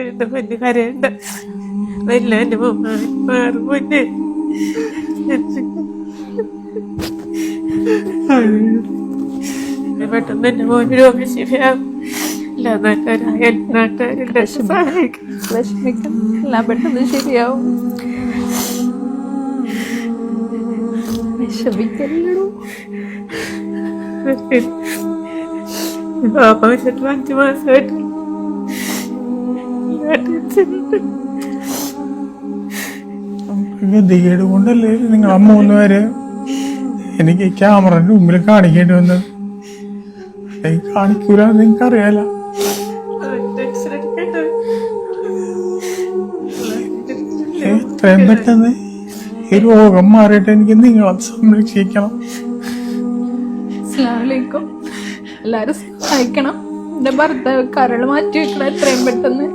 എന്റെ പൊന്ന് കരയണ്ട. വല്ല എന്റെ മാറും പൊന്നെ. പെട്ടെന്ന് എന്റെ മോന് രോഗശിഫയാവും. എല്ലാ നാട്ടുകാരെല്ലാം സഹായിക്കും. വിഷമിക്കണം, എല്ലാം പെട്ടെന്ന് ശരിയാവും. വിഷമിക്കല്ലോ. പാപ്പ വെച്ചിട്ട് 5 മാസമായിട്ട് ഗതികേട് കൊണ്ടല്ലേ നിങ്ങൾ 3 പേര് എനിക്ക് ക്യാമറന്റെ മുമ്പിൽ കാണിക്കേണ്ടി വന്നത്. കാണിക്കൂല നിങ്ങൾക്കറിയാലോ. എത്രയും പെട്ടെന്ന് ഈ രോഗം മാറിയിട്ട് എനിക്ക് നിങ്ങളെ സംരക്ഷിക്കണം. അസ്സലാമലൈക്കും. എല്ലാരും സഹായിക്കണം. എന്റെ ഭർത്താവ് കരൾ മാറ്റി വെക്കണം എത്രയും പെട്ടെന്ന്.